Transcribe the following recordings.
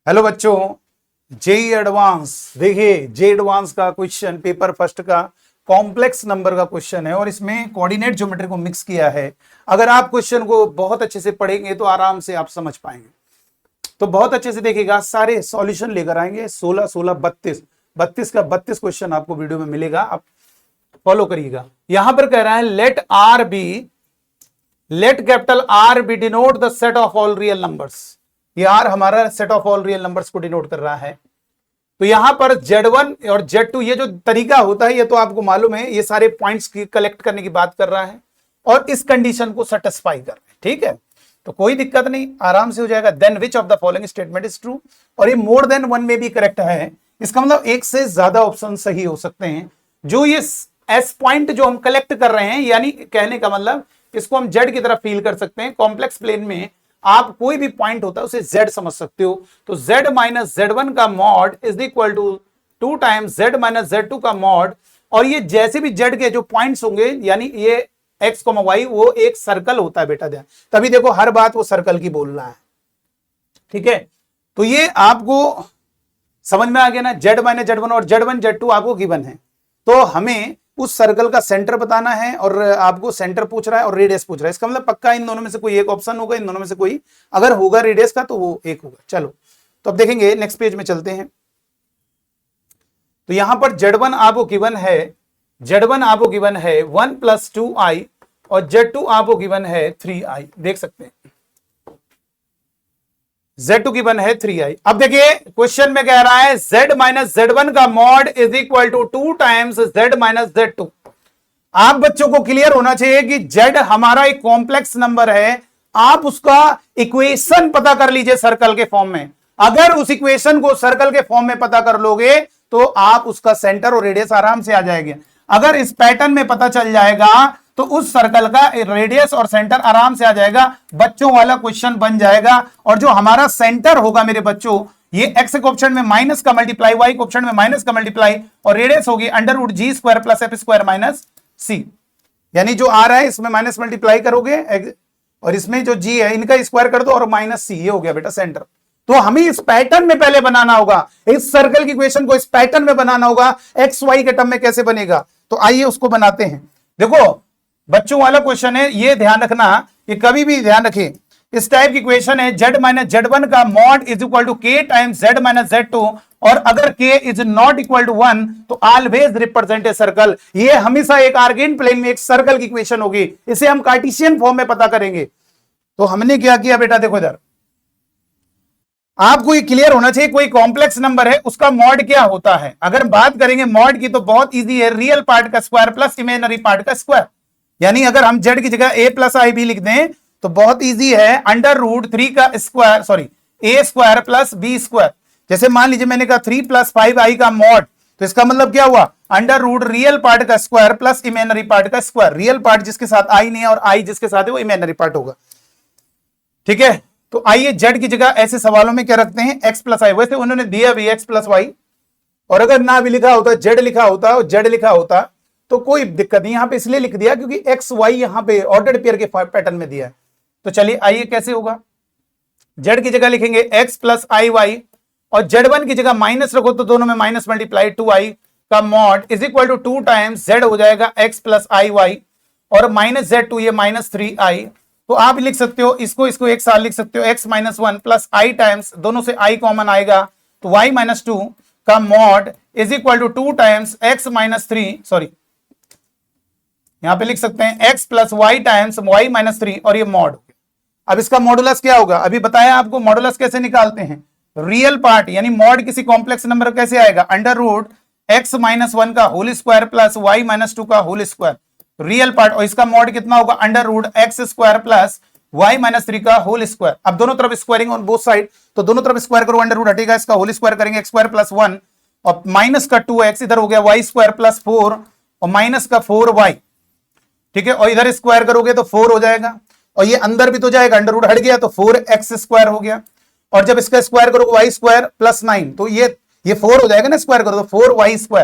Hello बच्चों, JEE advance देखिए, जे advance का क्वेश्चन पेपर फर्स्ट का कॉम्प्लेक्स नंबर का क्वेश्चन है और इसमें कोऑर्डिनेट ज्योमेट्री को मिक्स किया है। अगर आप क्वेश्चन को बहुत अच्छे से पढ़ेंगे तो आराम से आप समझ पाएंगे। तो बहुत अच्छे से देखिएगा, सारे सॉल्यूशन लेकर आएंगे। 16 16 32 32 का 32 क्वेश्चन आपको वीडियो में मिलेगा, आप फॉलो करिएगा। यहां पर कह रहा है let capital R be denote the set of all real numbers. ये आर हमारा set of all real numbers को डिनोट कर रहा है। तो यहां पर Z1 और Z2 ये जो तरीका होता है ये तो आपको मालूम है, ये सारे पॉइंट्स की कलेक्ट करने की बात कर रहा है और इस कंडीशन को सेटिस्फाई कर रहे हैं। ठीक है, तो कोई दिक्कत नहीं, आराम से हो जाएगा। Then which of the following statement is true, और ये मोर देन वन में भी करेक्ट है। इसका मतलब एक से ज्यादा ऑप्शन सही हो सकते हैं। जो ये एस पॉइंट जो हम कलेक्ट कर रहे हैं, यानी कहने का मतलब इसको हम जेड की तरफ फील कर सकते हैं। कॉम्प्लेक्स प्लेन में आप कोई भी पॉइंट होता है उसे z समझ सकते हो। तो z माइनस Z1 का mod is equal to 2 times z minus Z2 का मॉड। और ये जैसे भी z के जो पॉइंट्स होंगे, यानी ये x, y, वो एक सर्कल होता है बेटा, ध्यान। तभी देखो हर बात वो सर्कल की बोल रहा है। ठीक है, तो ये आपको समझ में आ गया ना। z माइनस Z1 और Z1 Z2 आपको गिवन है, तो हमें उस सर्कल का सेंटर बताना है और आपको सेंटर पूछ रहा है और रेडियस पूछ रहा है। इसका मतलब पक्का इन दोनों में से कोई एक ऑप्शन होगा, इन दोनों में से कोई अगर होगा रेडियस का तो वो एक होगा। चलो, तो अब देखेंगे, नेक्स्ट पेज में चलते हैं। तो यहां पर Z1 आपको गिवन है, Z1 आपको गिवन है 1 + 2i और Z2 आपको गिवन है 3i। देख सकते हैं Z2 गिवन है 3i। अब देखिए क्वेश्चन में कह रहा है z माइनस Z1 का mod is equal to 2 times z minus Z2। आप बच्चों को क्लियर होना चाहिए कि z हमारा एक कॉम्प्लेक्स नंबर है। आप उसका इक्वेशन पता कर लीजिए सर्कल के फॉर्म में। अगर उस इक्वेशन को सर्कल के फॉर्म में पता कर लोगे तो आप उसका सेंटर और रेडियस आराम से आ जाएगा। अगर इस पैटर्न में पता चल जाएगा तो उस सर्कल का रेडियस और सेंटर आराम से आ जाएगा। बच्चों वाला क्वेश्चन बन जाएगा। और जो हमारा सेंटर होगा मेरे बच्चों, ये x के ऑप्शन में माइनस का मल्टीप्लाई, y के ऑप्शन में माइनस का मल्टीप्लाई, और रेडियस होगी √g² + f² माइनस c। यानी जो आ रहा है इसमें माइनस मल्टीप्लाई करोगे और इसमें जो g है इनका स्क्वायर कर दो और माइनस c। ये हो गया बेटा सेंटर। तो हमें इस पैटर्न में पहले बनाना होगा, इस सर्कल की इक्वेशन को इस पैटर्न में बनाना होगा। एक्स वाई के टर्म में कैसे बनेगा, तो आइए उसको बनाते हैं। देखो बच्चों वाला क्वेश्चन है, ये ध्यान रखना, ये कभी भी ध्यान रखें। इस टाइप की इक्वेशन है z माइनस Z1 का mod is equal to k times z minus Z2, और अगर k is not equal to 1 तो ऑलवेज रिप्रेजेंट ए सर्कल। ये हमेशा एक आर्गेन प्लेन में एक सर्कल की इक्वेशन होगी। इसे हम कार्टेशियन फॉर्म में पता करेंगे। तो हमने क्या किया बेटा, देखो इधर आपको ये क्लियर होना चाहिए, कोई कॉम्प्लेक्स नंबर है उसका मॉड क्या होता है। अगर बात करेंगे मॉड की तो बहुत इजी है, रियल पार्ट का स्क्वायर प्लस इमेजिनरी पार्ट का स्क्वायर। यानी अगर हम z की जगह a + i भी लिख दें तो बहुत इजी है, √3 का स्क्वायर, सॉरी a² + b²। जैसे मान लीजिए मैंने कहा 3 + 5i का मॉड, तो इसका मतलब क्या हुआ, √ रियल पार्ट का स्क्वायर प्लस इमेजिनरी पार्ट का स्क्वायर। रियल पार्ट जिसके साथ i नहीं है और i जिसके साथ है वो इमेजिनरी पार्ट होगा। ठीक है, तो आइए z की जगह ऐसे सवालों में क्या रखते हैं, x + i। वैसे उन्होंने दिया भी x + y, और अगर ना भी लिखा होता, z लिखा होता और z लिखा होता तो कोई दिक्कत नहीं। यहां पे इसलिए लिख दिया क्योंकि x y यहां पे ऑर्डर्ड पेयर के पैटर्न में दिया है। तो चलिए आइए कैसे होगा, z की जगह लिखेंगे x + iy और Z1 की जगह माइनस रखो तो दोनों में माइनस मल्टीप्लाई 2i का mod is equal to 2 times z हो जाएगा x + iy और माइनस Z2 ये -3i। तो आप लिख सकते हो इसको एक साथ लिख सकते हो x - 1 + i टाइम्स, दोनों से i कॉमन आएगा तो y - 2 का mod is equal to 2 times x - 3, sorry यहां पे लिख सकते हैं x + y टाइम्स y - 3 और ये मॉड। अब इसका मॉडुलस क्या होगा, अभी बताया आपको मॉडुलस कैसे निकालते हैं। रियल पार्ट यानी मॉड किसी कॉम्प्लेक्स नंबर कैसे आएगा, √x - 1 का होल स्क्वायर प्लस y - 2 का होल स्क्वायर, रियल पार्ट। और इसका मॉड कितना होगा, √x² प्लस y - 3 का होल स्क्वायर। अब दोनों तरफ स्क्वायरिंग ऑन बोथ साइड, तो दोनों तरफ स्क्वायर करो, √ हटेगा, इसका होल स्क्वायर करेंगे x² + 1 और माइनस का 2x इधर हो गया y² + 4 और माइनस का 4y। ठीक है, और इधर स्क्वायर करोगे तो 4 हो जाएगा और ये अंदर भी तो जाएगा, √ हट गया तो 4x² हो गया। और जब इसका स्क्वायर करोगे y² + 9 तो ये 4 हो जाएगा ना, स्क्वायर करो तो 4y²।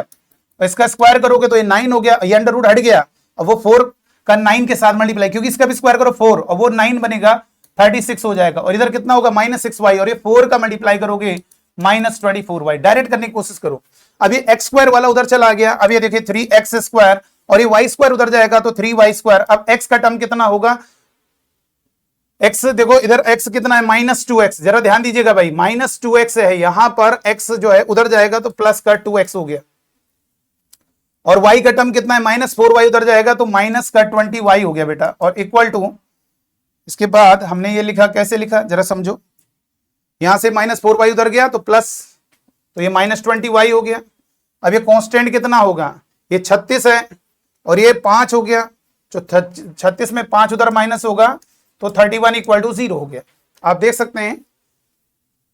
और इसका स्क्वायर करोगे तो ये 9 हो गया, ये √ हट गया और वो 4 का 9 के साथ मल्टीप्लाई, क्योंकि इसका भी स्क्वायर करो 4 और वो 9 बनेगा 36 हो जाएगा, और इधर कितना होगा -6y, और ये 4 का मल्टीप्लाई करोगे -24y। डायरेक्ट करने की कोशिश करो। अब ये x स्क्वायर वाला उधर चला गया, अब ये देखिए 3x स्क्वायर, और ये y स्क्वायर उधर जाएगा तो 3y स्क्वायर। अब x का टर्म कितना होगा, x देखो इधर x कितना है -2x, जरा ध्यान दीजिएगा भाई, -2x है, यहां पर x जो है उधर जाएगा तो प्लस का 2x हो गया, और y का टर्म कितना है -4y, उधर जाएगा तो माइनस का 20y हो गया बेटा, और इक्वल टू, इसके बाद हमने ये लिखा, कैसे लिखा जरा समझो, यहां से -4y उधर गया तो प्लस, तो ये -20y हो गया। अब ये कांस्टेंट कितना होगा, ये 36 है और ये 5 हो गया, जो 36 में 5 उधर माइनस होगा तो 31 इक्वल टू 0 हो गया। आप देख सकते हैं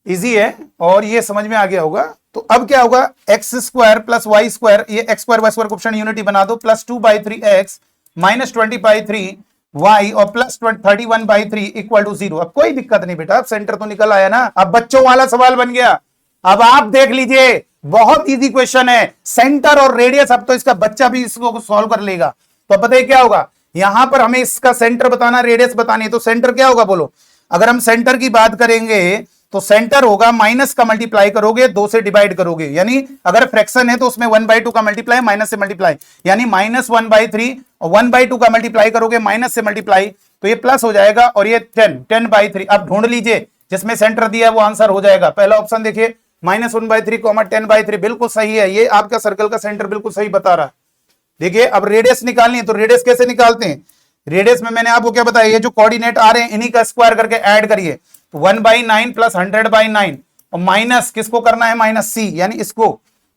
इजी है और ये समझ में आ गया होगा। तो अब क्या होगा, X square plus Y square, ये X square Y square option unity बना दो, प्लस 2/3x माइनस 20/3y और प्लस 31/3 इक्वल टू 0। अब कोई दिक्कत नहीं बेटा, अब सेंटर तो निकल आया ना। अब बच्चों वाला सवाल बन गया, अब आप देख लीजिए, बहुत इजी क्वेश्चन है, सेंटर और रेडियस। अब तो इसका बच्चा भी इसको सॉल्व कर लेगा। तो पता है क्या होगा, यहां पर हमें इसका सेंटर बताना, रेडियस बतानी है, तो सेंटर क्या होगा बोलो। अगर हम सेंटर की बात करेंगे तो सेंटर होगा माइनस का मल्टीप्लाई करोगे 2 से डिवाइड करोगे, यानी अगर फ्रैक्शन है तो उसमें 1/2 का मल्टीप्लाई माइनस से मल्टीप्लाई, यानी -1/3 और 1/2 का मल्टीप्लाई करोगे माइनस से मल्टीप्लाई, तो ये प्लस हो जाएगा, और ये 10/3। अब ढूंढ लीजिए जिसमें सेंटर दिया है वो आंसर हो जाएगा। पहला ऑप्शन देखिए -1/3 10/3 बिल्कुल सही है, ये आपका सर्कल का सेंटर बिल्कुल सही बता रहा है। देखिए अब रेडियस निकालनी है, तो रेडियस कैसे निकालते हैं, रेडियस में मैंने आपको क्या बताया, ये जो कोऑर्डिनेट आ रहे हैं इन्हीं का स्क्वायर करके ऐड करिए, 1/9 प्लस 100/9 और माइनस किसको करना है -c, यानी इसको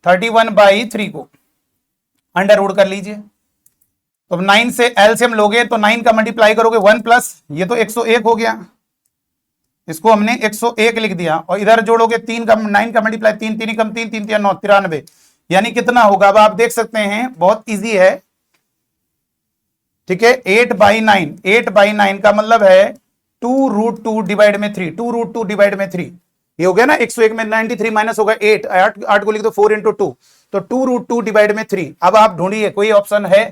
31/3 को अंडर रूट कर लीजिए। तो 9 से एलसीएम लोगे तो 9 का मल्टीप्लाई करोगे 1 प्लस ये तो 101 हो गया, इसको हमने 101 लिख दिया, और इधर जोड़ोगे 3 का 9 का मल्टीप्लाई 3 3 कम 3 3 9 93, यानी कितना होगा। अब आप देख सकते हैं बहुत इजी है, ठीक है। 8/9 का मतलब है 2√2 डिवाइड में 3, 2√2 डिवाइड में 3, ये हो गया ना। 101 में 93 माइनस होगा 8 को लिख दो 4 × 2, तो 2√2 डिवाइड में 3। अब आप ढूंढिए कोई ऑप्शन है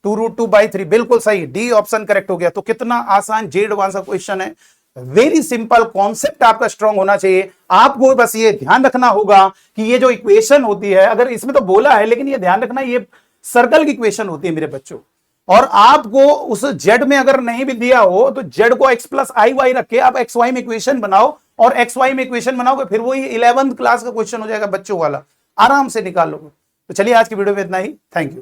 2√2/3, बिल्कुल सही, डी ऑप्शन करेक्ट हो गया। तो कितना आसान जे एडवांस का क्वेश्चन है, वेरी सिंपल, कॉन्सेप्ट आपका स्ट्रांग होना चाहिए। आपको बस ये ध्यान रखना होगा कि ये जो इक्वेशन होती है, अगर इसमें तो बोला है लेकिन ये ध्यान रखना ये सर्कल की इक्वेशन होती है मेरे बच्चों, और आपको उस जेड में अगर नहीं भी दिया हो तो जेड को x प्लस आई वाई रख के आप एक्स वाई में इक्वेशन बनाओ, और एक्स वाई में इक्वेशन बनाओगे फिर वो 11th क्लास का क्वेश्चन हो जाएगा बच्चों वाला, आराम से निकाल लोगे। तो चलिए आज की वीडियो में इतना ही, थैंक यू।